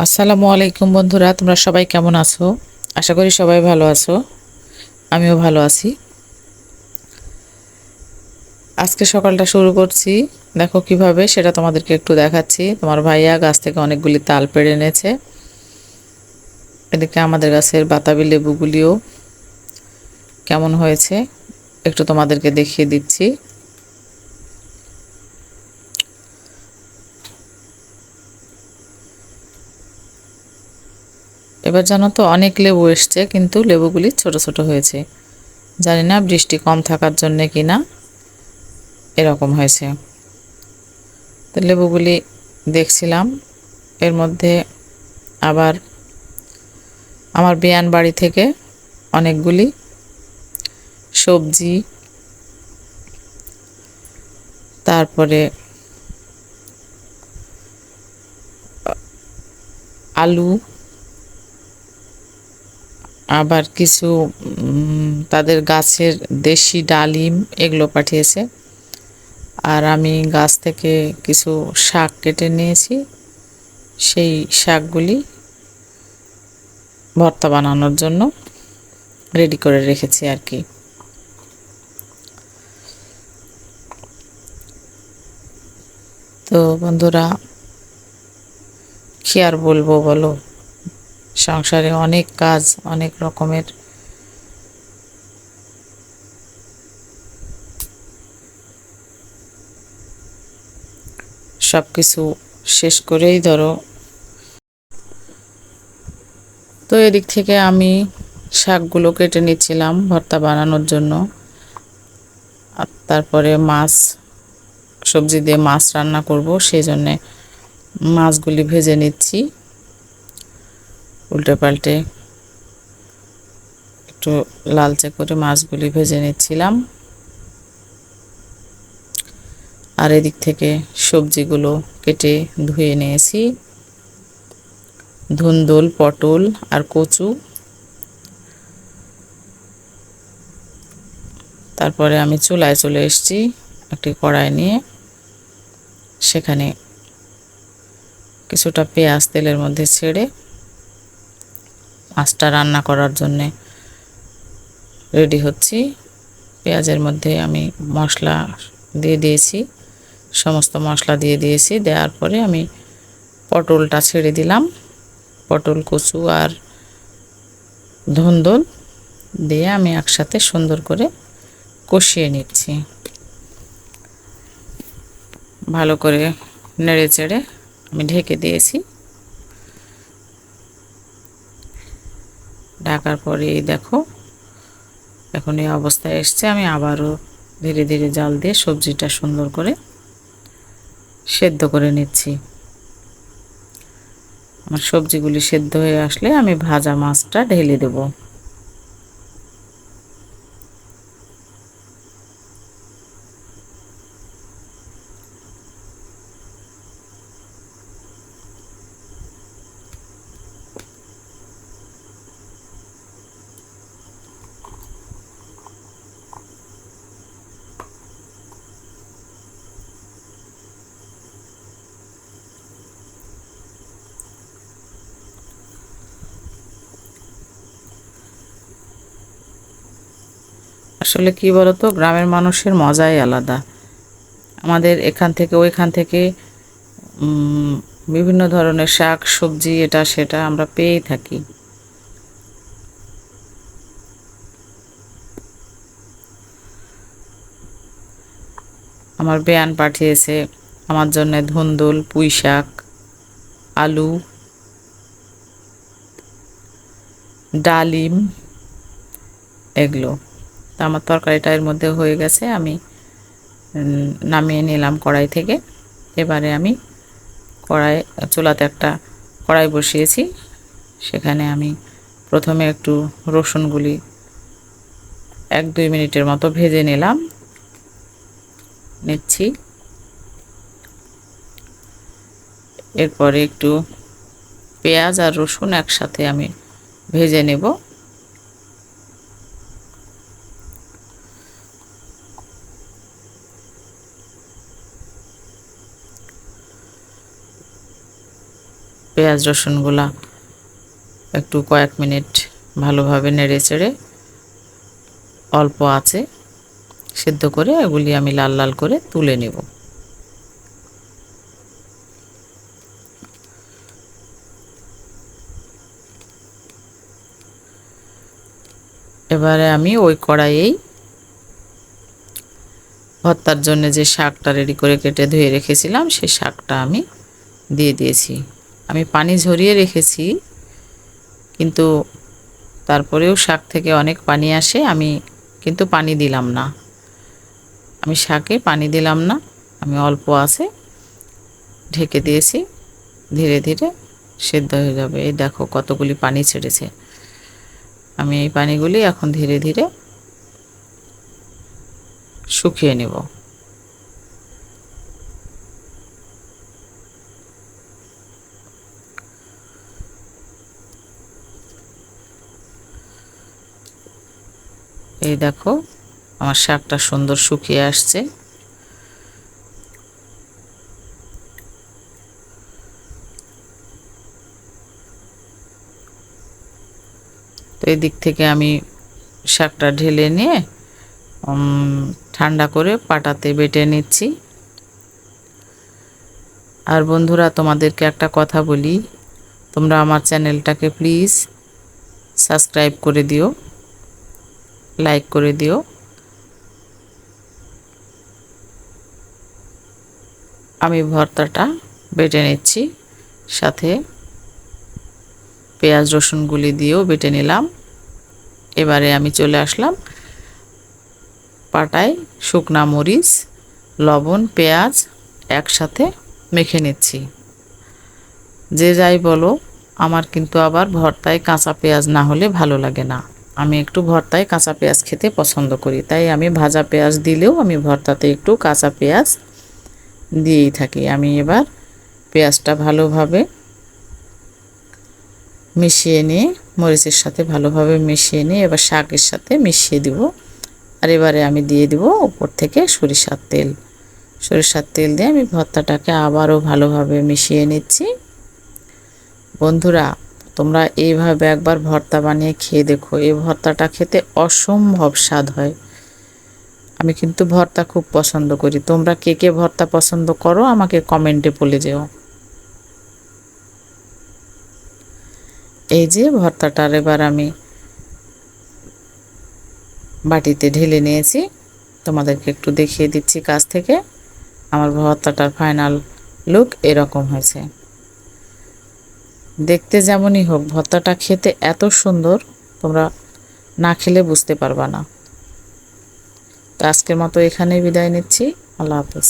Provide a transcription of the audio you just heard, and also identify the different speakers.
Speaker 1: আসসালামু আলাইকুম বন্ধুরা, তোমরা সবাই কেমন আছো? আশা করি সবাই ভালো আছো। আমিও ভালো আছি। আজকে সকালটা শুরু করছি, দেখো কিভাবে সেটা তোমাদেরকে একটু দেখাচ্ছি। তোমার ভাইয়া গাছ থেকে অনেকগুলি তাল পেড়ে এনেছে। এদিকে আমাদের গাছের বাতাবি লেবুগুলিও কেমন হয়েছে একটু তোমাদেরকে দেখিয়ে দিচ্ছি। এবার জানো তো অনেক লেবু এসছে, কিন্তু লেবুগুলি ছোট ছোট হয়েছে। জানি না বৃষ্টি কম থাকার জন্যে কিনা এরকম হয়েছে। তো লেবুগুলি দেখছিলাম, এর মধ্যে আবার আমার বেয়ান বাড়ি থেকে অনেকগুলি সবজি, তারপরে আলু, আবার কিছু তাদের গাছের দেশি ডালিম এগুলো পাঠিয়েছে। আর আমি গাছ থেকে কিছু শাক কেটে নিয়েছি, সেই শাকগুলি ভর্তা বানানোর জন্য রেডি করে রেখেছি আর কি। তো বন্ধুরা, কি আর বলবো বলো, সংসারে অনেক কাজ, অনেক রকমের। সব কিছু শেষ করেই ধরো, তো এদিক থেকে আমি শাকগুলো কেটে নিচ্ছিলাম ভর্তা বানানোর জন্য। আর তারপরে মাছ, সবজি দিয়ে মাছ রান্না করব, সেই জন্যে মাছগুলি ভেজে নিচ্ছি উল্টে পাল্টে, একটু লালচে করে মাছগুলি ভেজে নিচ্ছিলাম। আর এদিক থেকে সবজিগুলো কেটে ধুয়ে নিয়েছি, ধুন্দুল, পটল আর কচু। তারপরে আমি চুলায় চলে এসেছি একটি কড়াই নিয়ে, সেখানে কিছুটা পেঁয়াজ তেলের মধ্যে ছেড়ে মাছটা রান্না করার জন্যে রেডি হচ্ছি। পেঁয়াজের মধ্যে আমি মশলা দিয়ে দিয়েছি, সমস্ত মশলা দিয়ে দিয়েছি। দেওয়ার পরে আমি পটলটা ছেড়ে দিলাম, পটল, কচু আর ধুন্দুল দিয়ে আমি একসাথে সুন্দর করে কষিয়ে নিচ্ছি। ভালো করে নেড়ে চেড়ে আমি ঢেকে দিয়েছি। ঢাকার পরে এই দেখো এখন এই অবস্থায় এসছে। আমি আবারও ধীরে ধীরে জাল দিয়ে সবজিটা সুন্দর করে সেদ্ধ করে নিচ্ছি। আমার সবজিগুলি সেদ্ধ হয়ে আসলে আমি ভাজা মাছটা ঢেলে দেব। আসলে কি বলতো, গ্রামের মানুষের মজাই আলাদা। আমাদের এখান থেকে ওইখান থেকে বিভিন্ন ধরনের শাক সবজি এটা সেটা আমরা পেয়েই থাকি। আমার বেয়ান পাঠিয়েছে আমার জন্য ধুন্দুল, পুঁই শাক, আলু, ডালিম এগুলো। তা আমার তরকারিটা এর মধ্যে হয়ে গেছে, আমি নামিয়ে নিলাম কড়াই থেকে। এবারে আমি চুলাতে একটা কড়াই বসিয়েছি, সেখানে আমি প্রথমে একটু রসুনগুলি 1-2 মিনিটের মতো ভেজে নিচ্ছি। এরপরে একটু পেঁয়াজ আর রসুন একসাথে আমি ভেজে নেব। পেঁয়াজ রসুনগুলা একটু কয়েক মিনিট ভালোভাবে নেড়ে চেড়ে অল্প আছে সিদ্ধ করে এগুলি আমি লাল লাল করে তুলে নেব। এবারে আমি ওই কড়াইয়েই ভর্তার জন্য যে শাকটা রেডি করে কেটে ধুয়ে রেখেছিলাম সেই শাকটা আমি দিয়ে দিয়েছি। আমি পানি ঝরিয়ে রেখেছি, কিন্তু তারপরেও শাক থেকে অনেক পানি আসে, আমি কিন্তু পানি দিলাম না। আমি শাকে পানি দিলাম না, আমি অল্প আছে ঢেকে দিয়েছি, ধীরে ধীরে সেদ্ধ হয়ে যাবে। এই দেখো কতগুলি পানি ছেড়েছে। আমি এই পানিগুলি এখন ধীরে ধীরে শুকিয়ে নেব। এই দেখো আমার শাকটা সুন্দর শুকিয়ে আসছে। তো এই দিক থেকে আমি শাকটা ঢেলে নিয়ে ঠান্ডা করে পাটাতে বেটে নিচ্ছি। আর বন্ধুরা, তোমাদেরকে একটা কথা বলি, তোমরা আমার চ্যানেলটাকে প্লিজ সাবস্ক্রাইব করে দিও, লাইক করে দিও। আমি ভর্তাটা বেটে নিচ্ছি, সাথে পেঁয়াজ রসুনগুলি দিয়েও বেটে নিলাম। এবারে আমি চলে আসলাম পাটায় শুকনা মরিচ, লবণ, পেঁয়াজ একসাথে মেখে নিচ্ছি। যে যাই বলো, আমার কিন্তু আবার ভর্তায় কাঁচা পেঁয়াজ না হলে ভালো লাগে না। আমি একটু ভর্তায় কাঁচা পেঁয়াজ খেতে পছন্দ করি, তাই আমি ভাজা পেঁয়াজ দিলেও আমি ভর্তাতে একটু কাঁচা পেঁয়াজ দিয়েই থাকি। আমি এবার পেঁয়াজটা ভালোভাবে মিশিয়ে নিয়ে, মরিচের সাথে ভালোভাবে মিশিয়ে নিয়ে এবার শাকের সাথে মিশিয়ে দিব। আর এবারে আমি দিয়ে দিব উপর থেকে সরিষার তেল। সরিষার তেল দিয়ে আমি ভর্তাটাকে আবারও ভালোভাবে মিশিয়ে নিচ্ছি। বন্ধুরা, তোমরা এইভাবে একবার ভর্তা বানিয়ে খেয়ে দেখো, এই ভর্তাটা খেতে অসম্ভব স্বাদ হয়। আমি কিন্তু ভর্তা খুব পছন্দ করি। তোমরা কে কে ভর্তা পছন্দ করো আমাকে কমেন্টে বলে যেও। এই যে ভর্তাটার এবার আমি বাটিতে ঢেলে নিয়েছি, তোমাদেরকে একটু দেখিয়ে দিচ্ছি কাছ থেকে। আমার ভর্তাটার ফাইনাল লুক এরকম হয়েছে। দেখতে যেমনই হোক, ভর্তাটা খেতে এত সুন্দর, তোমরা না খেলে বুঝতে পারবা না। তো আজকের মতো এখানেই বিদায় নিচ্ছি। আল্লাহ হাফেজ।